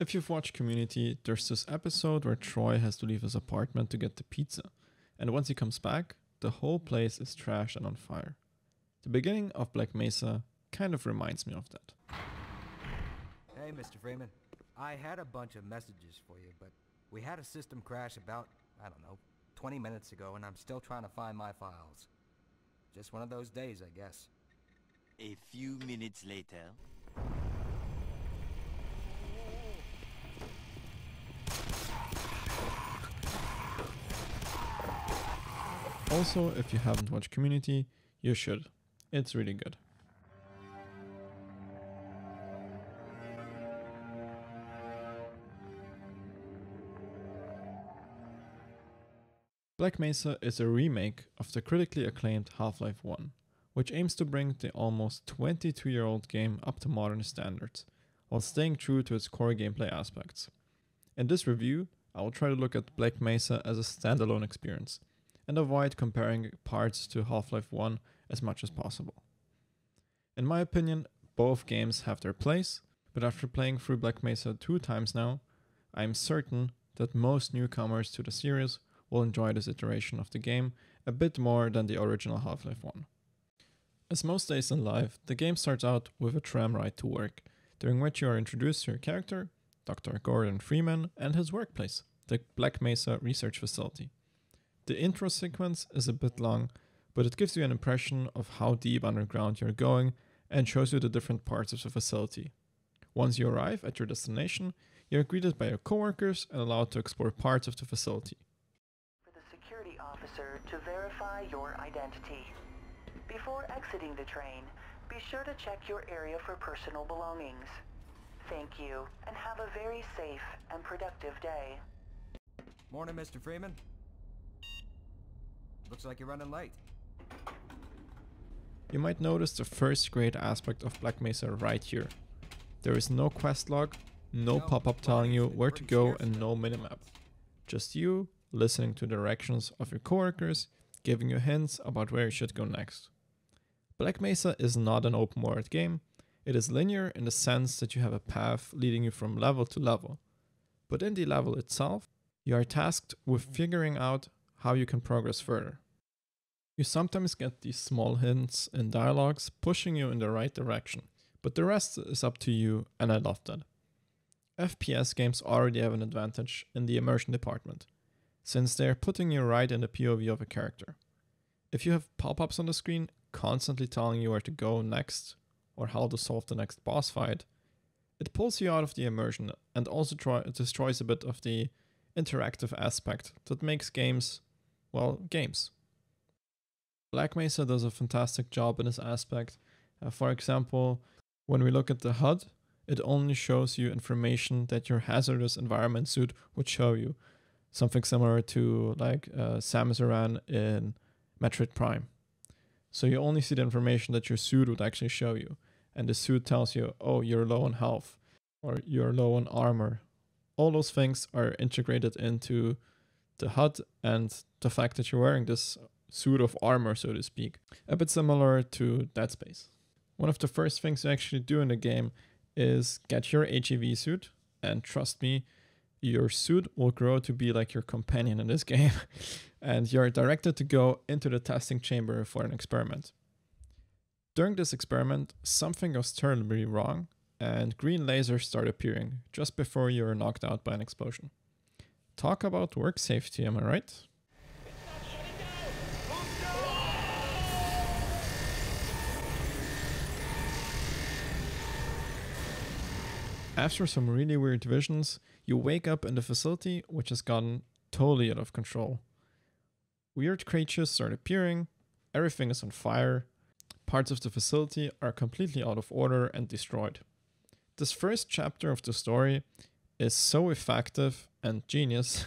If you've watched Community, there's this episode where Troy has to leave his apartment to get the pizza, and once he comes back, the whole place is trashed and on fire. The beginning of Black Mesa kind of reminds me of that. Hey, Mr. Freeman. I had a bunch of messages for you, but we had a system crash about, I don't know, 20 minutes ago, and I'm still trying to find my files. Just one of those days, I guess. A few minutes later. Also, if you haven't watched Community, you should. It's really good. Black Mesa is a remake of the critically acclaimed Half-Life 1, which aims to bring the almost 22-year-old game up to modern standards, while staying true to its core gameplay aspects. In this review, I will try to look at Black Mesa as a standalone experience, and avoid comparing parts to Half-Life 1 as much as possible. In my opinion, both games have their place, but after playing through Black Mesa 2 times now, I am certain that most newcomers to the series will enjoy this iteration of the game a bit more than the original Half-Life 1. As most days in life, the game starts out with a tram ride to work, during which you are introduced to your character, Dr. Gordon Freeman, and his workplace, the Black Mesa Research Facility. The intro sequence is a bit long, but it gives you an impression of how deep underground you're going and shows you the different parts of the facility. Once you arrive at your destination, you're greeted by your coworkers and allowed to explore parts of the facility. For the security officer to verify your identity. Before exiting the train, be sure to check your area for personal belongings. Thank you, and have a very safe and productive day. Morning, Mr. Freeman. Looks like you're running late. You might notice the first great aspect of Black Mesa right here. There is no quest log, no pop-up telling you where to go, and no minimap. Just you listening to the directions of your coworkers, giving you hints about where you should go next. Black Mesa is not an open world game. It is linear in the sense that you have a path leading you from level to level. But in the level itself, you are tasked with figuring out how you can progress further. You sometimes get these small hints in dialogues pushing you in the right direction, but the rest is up to you, and I love that. FPS games already have an advantage in the immersion department, since they are putting you right in the POV of a character. If you have pop-ups on the screen constantly telling you where to go next or how to solve the next boss fight, it pulls you out of the immersion and also destroys a bit of the interactive aspect that makes games, well, games. Black Mesa does a fantastic job in this aspect. For example, when we look at the HUD, it only shows you information that your hazardous environment suit would show you. Something similar to like Samus Aran in Metroid Prime. So you only see the information that your suit would actually show you. And the suit tells you, oh, you're low on health, or you're low on armor. All those things are integrated into the HUD and the fact that you're wearing this suit of armor, so to speak. A bit similar to Dead Space. One of the first things you actually do in the game is get your HEV suit, and trust me, your suit will grow to be like your companion in this game, and you're directed to go into the testing chamber for an experiment. During this experiment, something goes terribly wrong, and green lasers start appearing just before you're knocked out by an explosion. Talk about work safety, am I right? After some really weird visions, you wake up in the facility, which has gotten totally out of control. Weird creatures start appearing, everything is on fire, parts of the facility are completely out of order and destroyed. This first chapter of the story is so effective and genius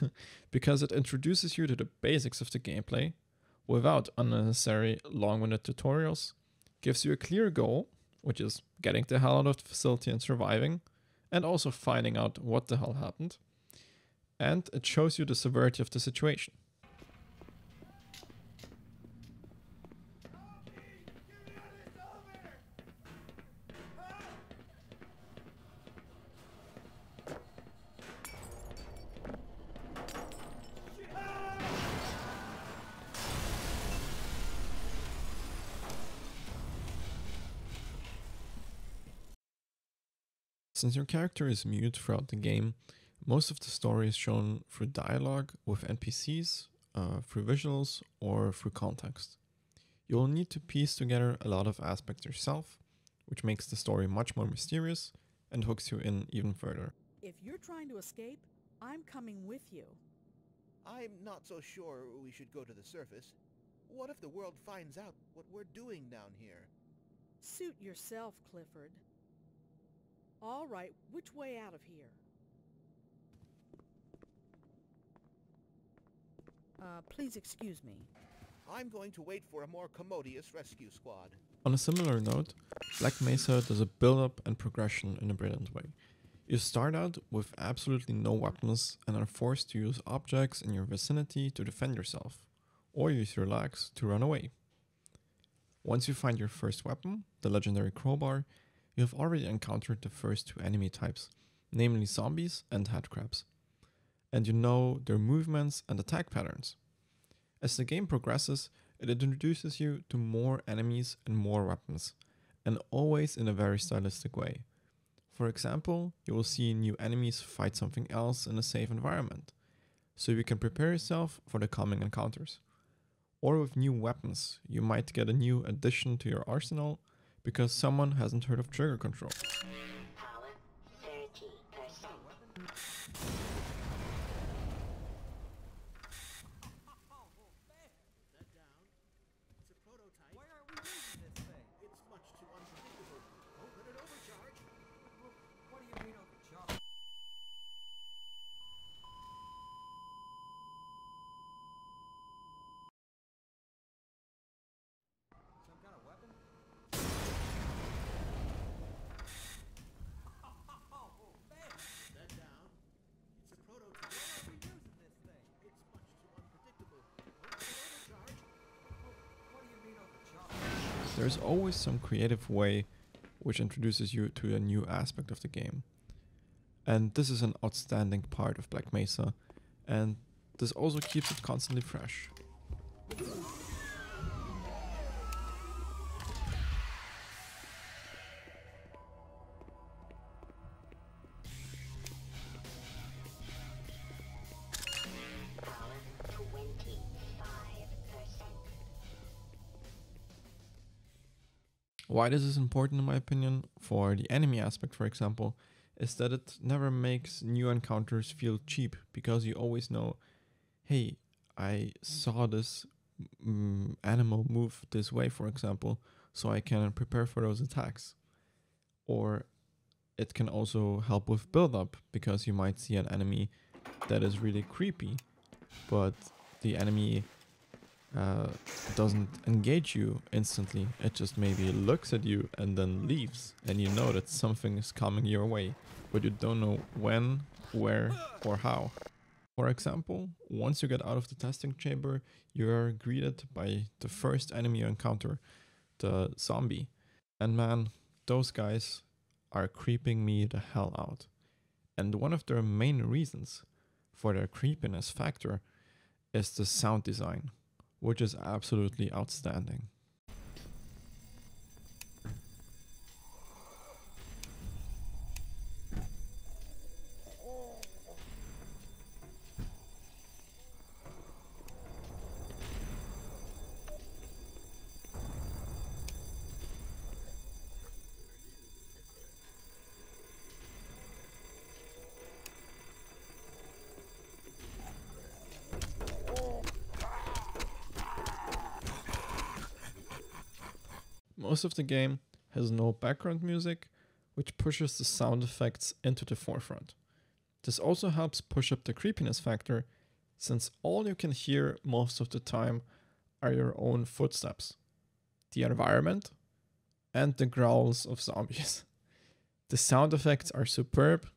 because it introduces you to the basics of the gameplay without unnecessary long-winded tutorials, gives you a clear goal, which is getting the hell out of the facility and surviving, and also finding out what the hell happened, and it shows you the severity of the situation. Since your character is mute throughout the game, most of the story is shown through dialogue with NPCs, through visuals, or through context. You will need to piece together a lot of aspects yourself, which makes the story much more mysterious and hooks you in even further. If you're trying to escape, I'm coming with you. I'm not so sure we should go to the surface. What if the world finds out what we're doing down here? Suit yourself, Clifford. All right, which way out of here? Please excuse me. I'm going to wait for a more commodious rescue squad. On a similar note, Black Mesa does a build-up and progression in a brilliant way. You start out with absolutely no weapons and are forced to use objects in your vicinity to defend yourself, or use your legs to run away. Once you find your first weapon, the legendary crowbar, you have already encountered the first two enemy types, namely zombies and headcrabs, and you know their movements and attack patterns. As the game progresses, it introduces you to more enemies and more weapons, and always in a very stylistic way. For example, you will see new enemies fight something else in a safe environment, so you can prepare yourself for the coming encounters. Or with new weapons, you might get a new addition to your arsenal because someone hasn't heard of trigger control. Power 30%. There's always some creative way which introduces you to a new aspect of the game. And this is an outstanding part of Black Mesa, and this also keeps it constantly fresh. Power 25%. Why this is important in my opinion, for the enemy aspect for example, is that it never makes new encounters feel cheap, because you always know, hey, I saw this animal move this way for example, so I can prepare for those attacks. Or it can also help with build up, because you might see an enemy that is really creepy, but the enemy doesn't engage you instantly. It just maybe looks at you and then leaves, and you know that something is coming your way, but you don't know when, where, or how. For example, once you get out of the testing chamber, you are greeted by the first enemy you encounter, the zombie. And man, those guys are creeping me the hell out. And one of their main reasons for their creepiness factor is the sound design, which is absolutely outstanding. Most of the game has no background music, which pushes the sound effects into the forefront. This also helps push up the creepiness factor, since all you can hear most of the time are your own footsteps, the environment, and the growls of zombies. The sound effects are superb,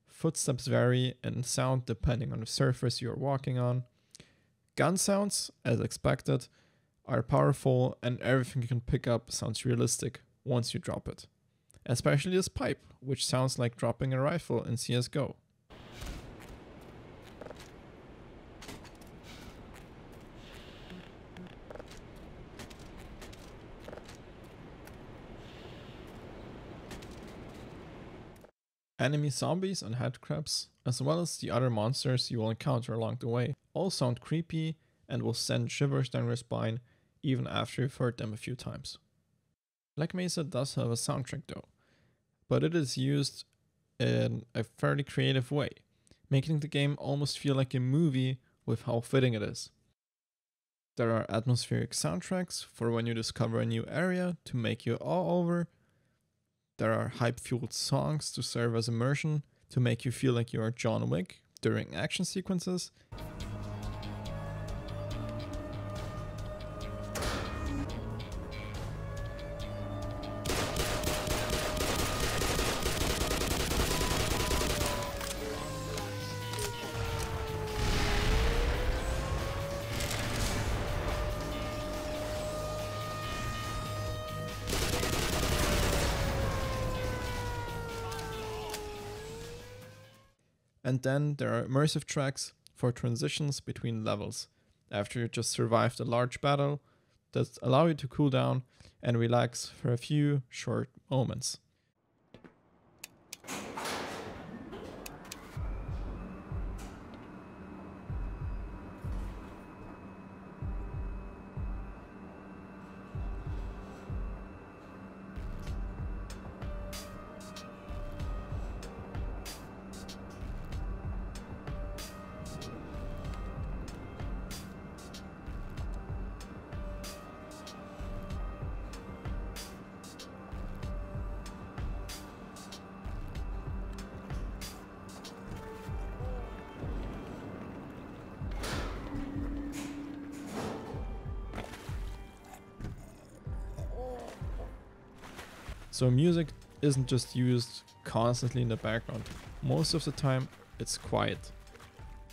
footsteps vary in sound depending on the surface you're walking on. Gun sounds, as expected, are powerful, and everything you can pick up sounds realistic once you drop it. Especially this pipe, which sounds like dropping a rifle in CSGO. Enemy zombies and headcrabs, as well as the other monsters you will encounter along the way, all sound creepy and will send shivers down your spine even after you've heard them a few times. Black Mesa does have a soundtrack though, but it is used in a fairly creative way, making the game almost feel like a movie with how fitting it is. There are atmospheric soundtracks for when you discover a new area to make you awe over. There are hype-fueled songs to serve as immersion to make you feel like you are John Wick during action sequences. And then there are immersive tracks for transitions between levels after you just survived a large battle that allow you to cool down and relax for a few short moments. So music isn't just used constantly in the background. Most of the time it's quiet.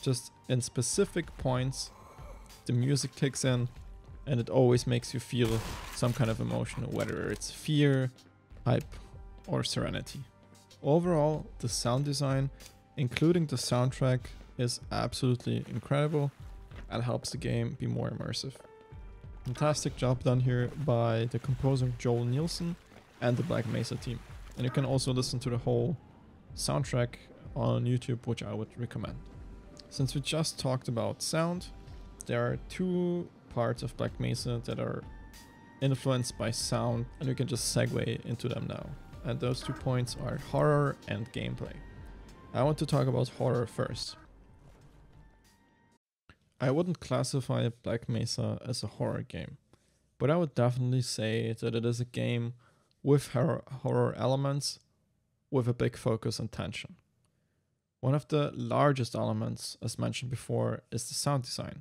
Just in specific points the music kicks in and it always makes you feel some kind of emotion, whether it's fear, hype or serenity. Overall, the sound design, including the soundtrack, is absolutely incredible and helps the game be more immersive. Fantastic job done here by the composer Joel Nielsen and the Black Mesa team. And you can also listen to the whole soundtrack on YouTube, which I would recommend. Since we just talked about sound, there are two parts of Black Mesa that are influenced by sound, and we can just segue into them now. And those 2 points are horror and gameplay. I want to talk about horror first. I wouldn't classify Black Mesa as a horror game, but I would definitely say that it is a game with horror elements with a big focus on tension. One of the largest elements, as mentioned before, is the sound design,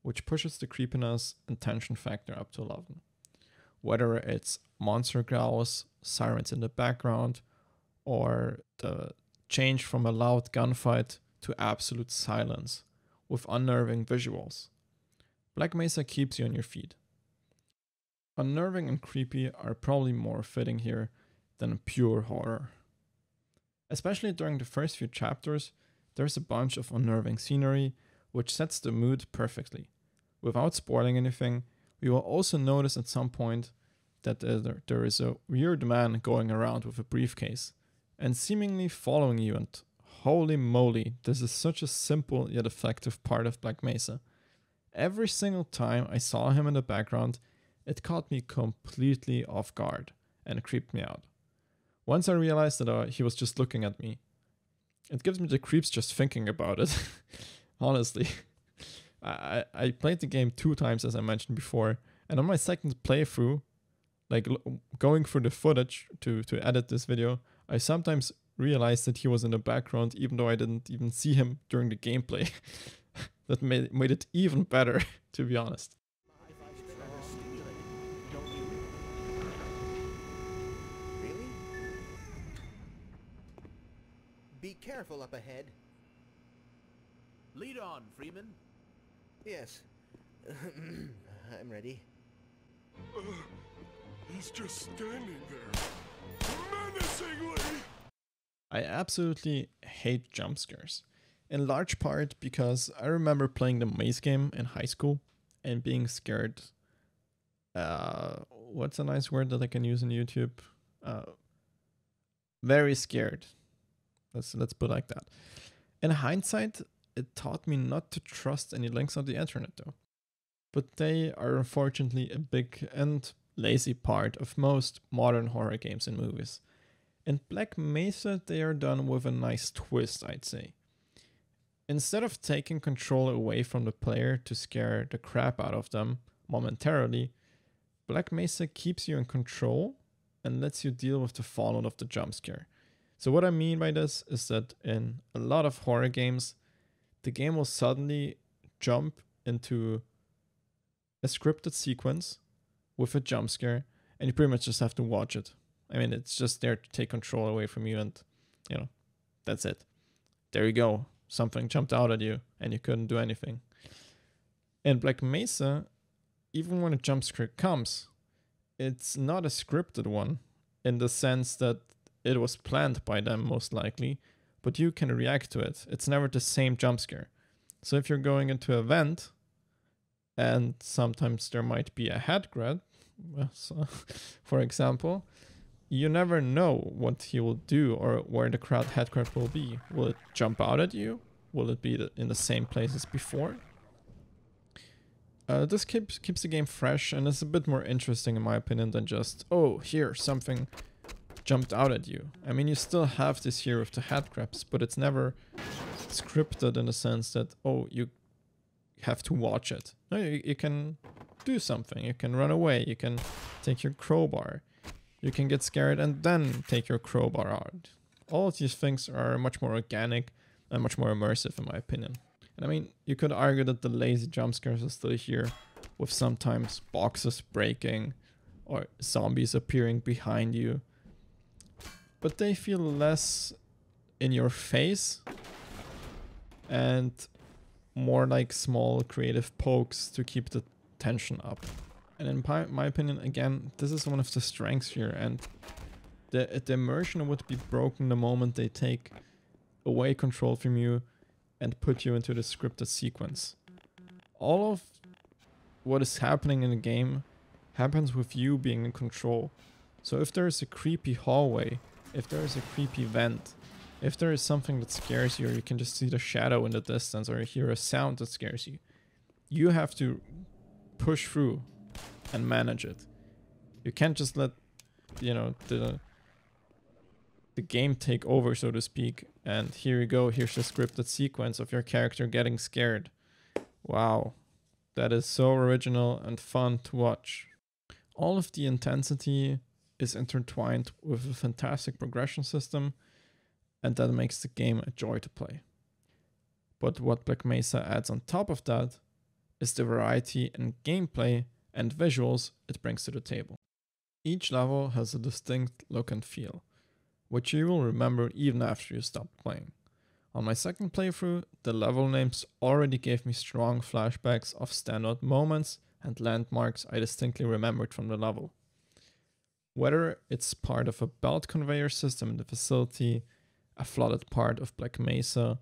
which pushes the creepiness and tension factor up to 11. Whether it's monster growls, sirens in the background, or the change from a loud gunfight to absolute silence with unnerving visuals. Black Mesa keeps you on your feet. Unnerving and creepy are probably more fitting here than pure horror. Especially during the first few chapters, there's a bunch of unnerving scenery which sets the mood perfectly. Without spoiling anything, we will also notice at some point that there is a weird man going around with a briefcase and seemingly following you, and holy moly, this is such a simple yet effective part of Black Mesa. Every single time I saw him in the background, it caught me completely off guard and creeped me out. Once I realized that he was just looking at me, it gives me the creeps just thinking about it. Honestly. I played the game 2 times, as I mentioned before, and on my second playthrough, like going through the footage to edit this video, I sometimes realized that he was in the background even though I didn't even see him during the gameplay. That made it even better, to be honest. Really? Be careful up ahead. Lead on, Freeman. Yes. I'm ready. He's just standing there, menacingly! I absolutely hate jump scares. In large part because I remember playing the Maze game in high school and being scared. What's a nice word that I can use on YouTube? Very scared. Let's put it like that. In hindsight, it taught me not to trust any links on the internet though. But they are unfortunately a big and lazy part of most modern horror games and movies. In Black Mesa, they are done with a nice twist, I'd say. Instead of taking control away from the player to scare the crap out of them momentarily, Black Mesa keeps you in control and lets you deal with the fallout of the jump scare. So what I mean by this is that in a lot of horror games, the game will suddenly jump into a scripted sequence with a jump scare, and you pretty much just have to watch it. I mean, it's just there to take control away from you, and, you know, that's it. There you go. Something jumped out at you, and you couldn't do anything. In Black Mesa, even when a jump scare comes, it's not a scripted one, in the sense that it was planned by them, most likely, but you can react to it. It's never the same jump scare. So if you're going into a vent, and sometimes there might be a head grab, so, for example, you never know what he will do or where the head grab will be. Will it jump out at you? Will it be in the same place as before? This keeps the game fresh and is a bit more interesting in my opinion than just, oh, here, something jumped out at you. I mean, you still have this here with the head grabs, but it's never scripted in the sense that, oh, you have to watch it. No, you can do something. You can run away. You can take your crowbar. You can get scared and then take your crowbar out. All of these things are much more organic and much more immersive in my opinion. And I mean, you could argue that the lazy jump scares are still here, with sometimes boxes breaking or zombies appearing behind you. But they feel less in your face and more like small creative pokes to keep the tension up. And in my opinion, again, this is one of the strengths here, and the immersion would be broken the moment they take away control from you and put you into the scripted sequence. All of what is happening in the game happens with you being in control. So if there is a creepy hallway, if there is a creepy vent, if there is something that scares you, or you can just see the shadow in the distance, or hear a sound that scares you, you have to push through and manage it. You can't just let, you know, the game take over, so to speak, and here you go, here's the scripted sequence of your character getting scared. Wow, that is so original and fun to watch. All of the intensity is intertwined with a fantastic progression system, and that makes the game a joy to play. But what Black Mesa adds on top of that is the variety in gameplay and visuals it brings to the table. Each level has a distinct look and feel, which you will remember even after you stop playing. On my second playthrough, the level names already gave me strong flashbacks of standout moments and landmarks I distinctly remembered from the level. Whether it's part of a belt conveyor system in the facility, a flooded part of Black Mesa,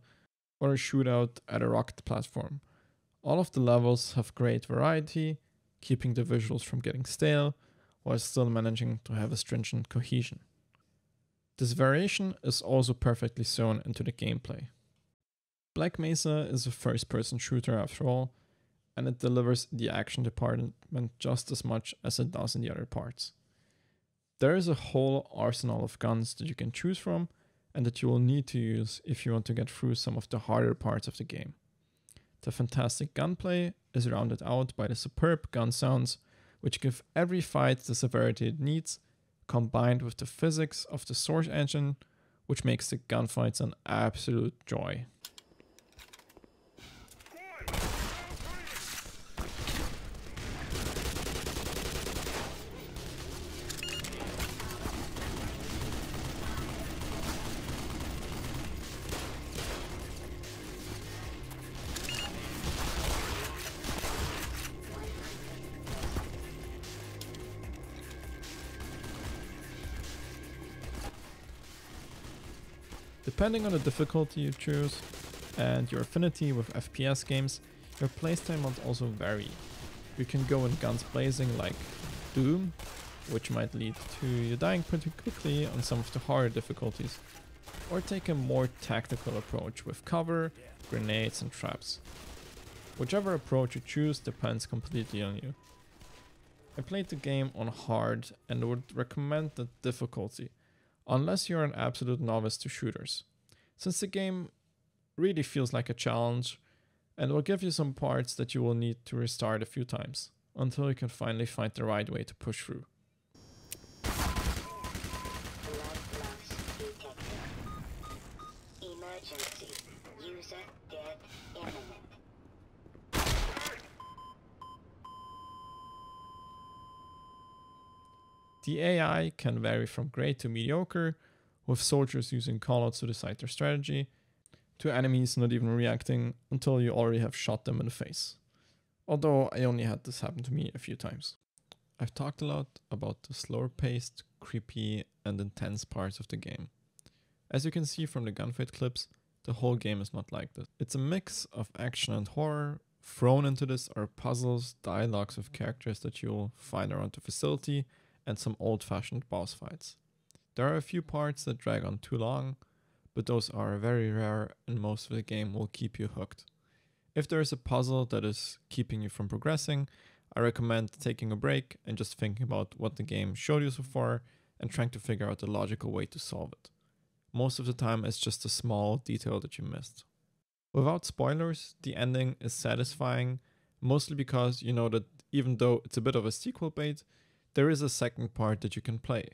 or a shootout at a rocket platform, all of the levels have great variety, keeping the visuals from getting stale, while still managing to have a stringent cohesion. This variation is also perfectly sewn into the gameplay. Black Mesa is a first-person shooter after all, and it delivers the action department just as much as it does in the other parts. There is a whole arsenal of guns that you can choose from, and that you will need to use if you want to get through some of the harder parts of the game. The fantastic gunplay is rounded out by the superb gun sounds, which give every fight the severity it needs, combined with the physics of the Source engine, which makes the gunfights an absolute joy. Depending on the difficulty you choose and your affinity with FPS games, your playstyle might also vary. You can go in guns blazing like Doom, which might lead to you dying pretty quickly on some of the harder difficulties, or take a more tactical approach with cover, grenades and traps. Whichever approach you choose depends completely on you. I played the game on hard and would recommend the difficulty, unless you're an absolute novice to shooters, since the game really feels like a challenge and will give you some parts that you will need to restart a few times, until you can finally find the right way to push through. Emergency. User death imminent. The AI can vary from great to mediocre, with soldiers using callouts to decide their strategy, to enemies not even reacting until you already have shot them in the face. Although I only had this happen to me a few times. I've talked a lot about the slower paced, creepy and intense parts of the game. As you can see from the gunfight clips, the whole game is not like this. It's a mix of action and horror. Thrown into this are puzzles, dialogues with characters that you'll find around the facility, and some old-fashioned boss fights. There are a few parts that drag on too long, but those are very rare and most of the game will keep you hooked. If there is a puzzle that is keeping you from progressing, I recommend taking a break and just thinking about what the game showed you so far and trying to figure out the logical way to solve it. Most of the time it's just a small detail that you missed. Without spoilers, the ending is satisfying, mostly because you know that even though it's a bit of a sequel bait, there is a second part that you can play.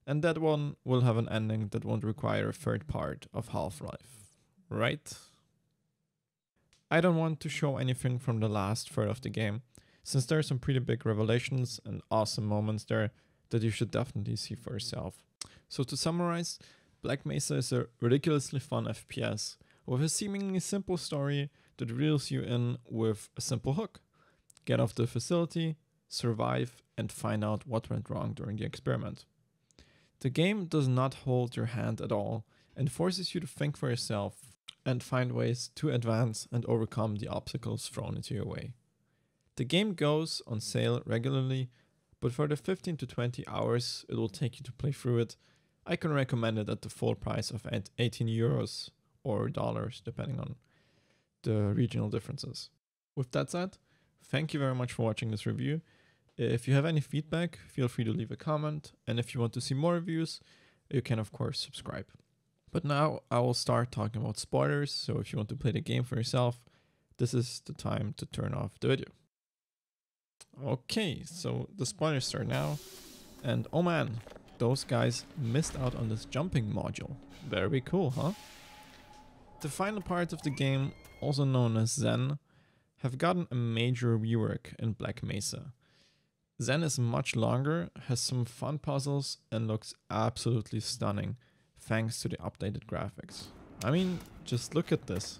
And that one will have an ending that won't require a third part of Half-Life, right? I don't want to show anything from the last third of the game, since there are some pretty big revelations and awesome moments there that you should definitely see for yourself. So to summarize, Black Mesa is a ridiculously fun FPS with a seemingly simple story that reels you in with a simple hook. Get off the facility, survive, and find out what went wrong during the experiment. The game does not hold your hand at all and forces you to think for yourself and find ways to advance and overcome the obstacles thrown into your way. The game goes on sale regularly, but for the 15 to 20 hours it will take you to play through it, I can recommend it at the full price of 18 euros or dollars, depending on the regional differences. With that said, thank you very much for watching this review. If you have any feedback, feel free to leave a comment, and if you want to see more reviews, you can of course subscribe. But now I will start talking about spoilers, so if you want to play the game for yourself, this is the time to turn off the video. Okay, so the spoilers start now, and oh man, those guys missed out on this jumping module. Very cool, huh? The final part of the game, also known as Zen, have gotten a major rework in Black Mesa. Zen is much longer, has some fun puzzles, and looks absolutely stunning thanks to the updated graphics. I mean, just look at this.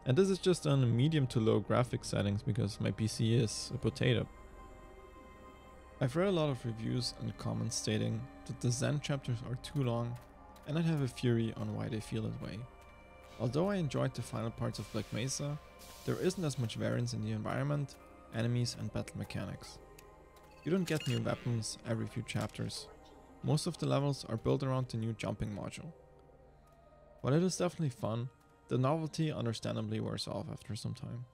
And this is just on medium to low graphics settings because my PC is a potato. I've read a lot of reviews and comments stating that the Zen chapters are too long, and I'd have a theory on why they feel that way. Although I enjoyed the final parts of Black Mesa, there isn't as much variance in the environment, enemies and battle mechanics. You don't get new weapons every few chapters. Most of the levels are built around the new jumping module. While it is definitely fun, the novelty understandably wears off after some time.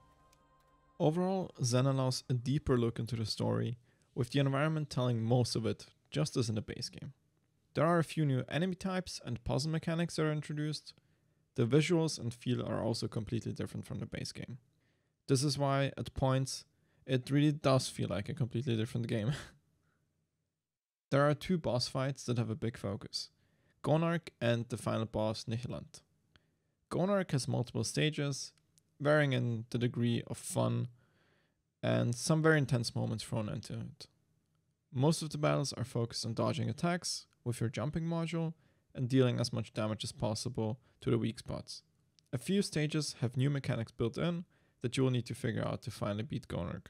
Overall, Zen allows a deeper look into the story, with the environment telling most of it, just as in the base game. There are a few new enemy types and puzzle mechanics that are introduced. The visuals and feel are also completely different from the base game. This is why, at points, it really does feel like a completely different game. There are two boss fights that have a big focus: Gonark and the final boss Nihilant. Gonark has multiple stages, varying in the degree of fun, and some very intense moments thrown into it. Most of the battles are focused on dodging attacks with your jumping module and dealing as much damage as possible to the weak spots. A few stages have new mechanics built in that you will need to figure out to finally beat Gonark.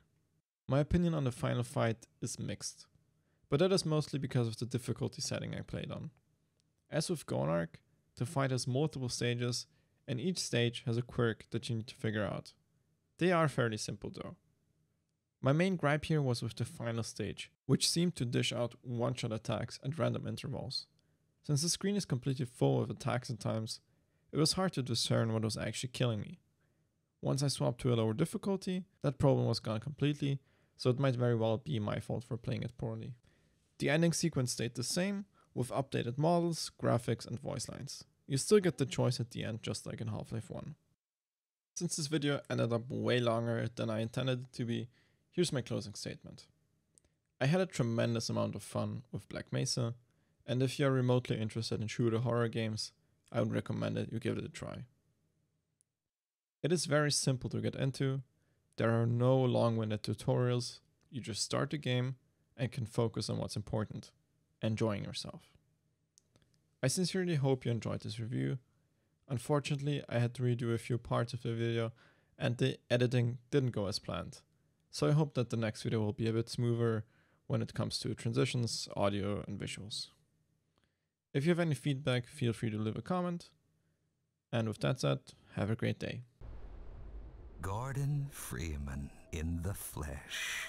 My opinion on the final fight is mixed. but that is mostly because of the difficulty setting I played on. As with Gonark, the fight has multiple stages, and each stage has a quirk that you need to figure out. They are fairly simple though. My main gripe here was with the final stage, which seemed to dish out one-shot attacks at random intervals. Since the screen is completely full of attacks at times, it was hard to discern what was actually killing me. Once I swapped to a lower difficulty, that problem was gone completely, so it might very well be my fault for playing it poorly. The ending sequence stayed the same, with updated models, graphics and voice lines. You still get the choice at the end, just like in Half-Life 1. Since this video ended up way longer than I intended it to be, here's my closing statement. I had a tremendous amount of fun with Black Mesa, and if you are remotely interested in shooter horror games, I would recommend that you give it a try. It is very simple to get into, there are no long-winded tutorials, you just start the game and can focus on what's important, enjoying yourself. I sincerely hope you enjoyed this review. Unfortunately, I had to redo a few parts of the video and the editing didn't go as planned. So I hope that the next video will be a bit smoother when it comes to transitions, audio and visuals. If you have any feedback, feel free to leave a comment. And with that said, have a great day. Gordon Freeman in the flesh.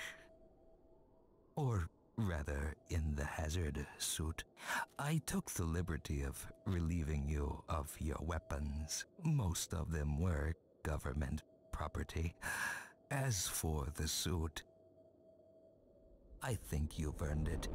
Or rather, in the hazard suit. I took the liberty of relieving you of your weapons. Most of them were government property. As for the suit, I think you've earned it.